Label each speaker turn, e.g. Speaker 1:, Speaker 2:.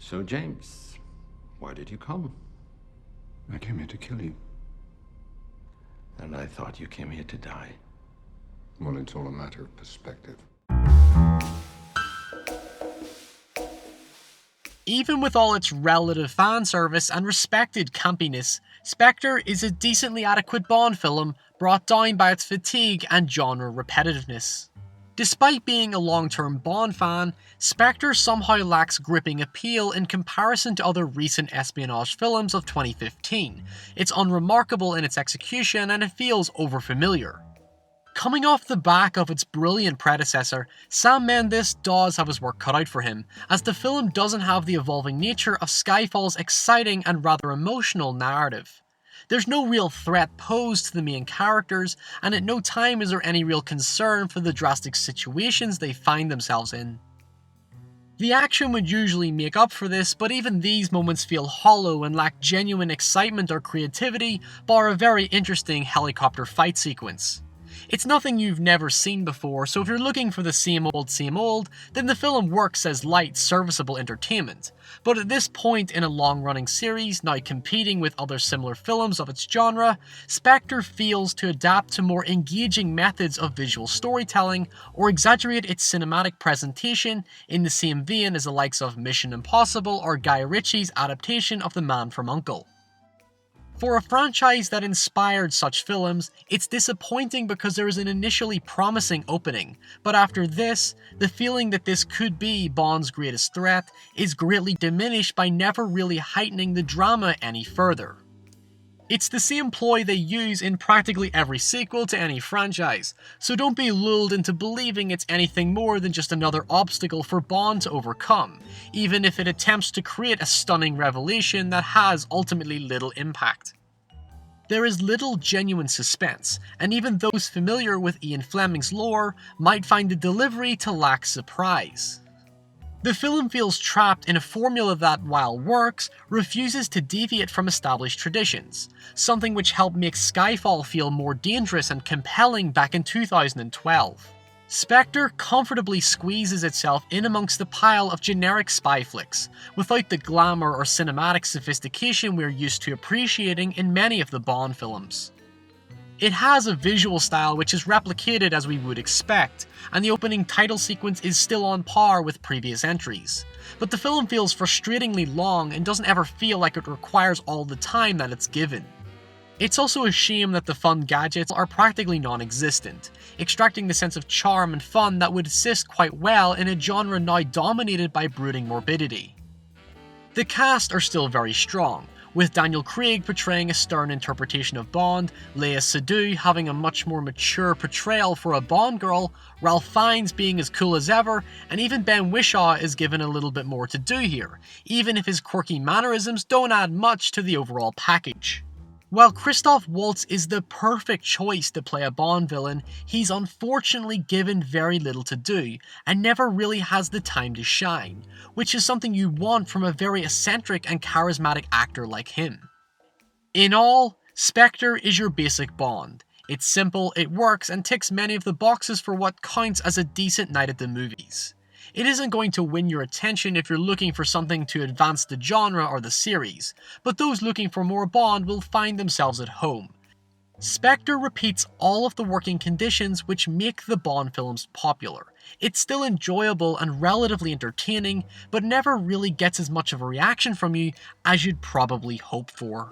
Speaker 1: So, James, why did you come?
Speaker 2: I came here to kill you.
Speaker 1: And I thought you came here to die.
Speaker 2: Well, it's all a matter of perspective.
Speaker 3: Even with all its relative fan service and respected campiness, Spectre is a decently adequate Bond film brought down by its fatigue and genre repetitiveness. Despite being a long-term Bond fan, Spectre somehow lacks gripping appeal in comparison to other recent espionage films of 2015. It's unremarkable in its execution and it feels overfamiliar. Coming off the back of its brilliant predecessor, Sam Mendes does have his work cut out for him, as the film doesn't have the evolving nature of Skyfall's exciting and rather emotional narrative. There's no real threat posed to the main characters, and at no time is there any real concern for the drastic situations they find themselves in. The action would usually make up for this, but even these moments feel hollow and lack genuine excitement or creativity, bar a very interesting helicopter fight sequence. It's nothing you've never seen before, so if you're looking for the same old, then the film works as light, serviceable entertainment. But at this point in a long-running series, now competing with other similar films of its genre, Spectre fails to adapt to more engaging methods of visual storytelling, or exaggerate its cinematic presentation in the same vein as the likes of Mission Impossible or Guy Ritchie's adaptation of The Man from U.N.C.L.E. For a franchise that inspired such films, it's disappointing because there is an initially promising opening, but after this, the feeling that this could be Bond's greatest threat is greatly diminished by never really heightening the drama any further. It's the same ploy they use in practically every sequel to any franchise, so don't be lulled into believing it's anything more than just another obstacle for Bond to overcome, even if it attempts to create a stunning revelation that has ultimately little impact. There is little genuine suspense, and even those familiar with Ian Fleming's lore might find the delivery to lack surprise. The film feels trapped in a formula that, while works, refuses to deviate from established traditions, something which helped make Skyfall feel more dangerous and compelling back in 2012. Spectre comfortably squeezes itself in amongst the pile of generic spy flicks, without the glamour or cinematic sophistication we're used to appreciating in many of the Bond films. It has a visual style which is replicated as we would expect, and the opening title sequence is still on par with previous entries. But the film feels frustratingly long and doesn't ever feel like it requires all the time that it's given. It's also a shame that the fun gadgets are practically non-existent, extracting the sense of charm and fun that would assist quite well in a genre now dominated by brooding morbidity. The cast are still very strong, with Daniel Craig portraying a stern interpretation of Bond, Léa Seydoux having a much more mature portrayal for a Bond girl, Ralph Fiennes being as cool as ever, and even Ben Whishaw is given a little bit more to do here, even if his quirky mannerisms don't add much to the overall package. While Christoph Waltz is the perfect choice to play a Bond villain, he's unfortunately given very little to do, and never really has the time to shine, which is something you want from a very eccentric and charismatic actor like him. In all, Spectre is your basic Bond. It's simple, it works, and ticks many of the boxes for what counts as a decent night at the movies. It isn't going to win your attention if you're looking for something to advance the genre or the series, but those looking for more Bond will find themselves at home. Spectre repeats all of the working conditions which make the Bond films popular. It's still enjoyable and relatively entertaining, but never really gets as much of a reaction from you as you'd probably hope for.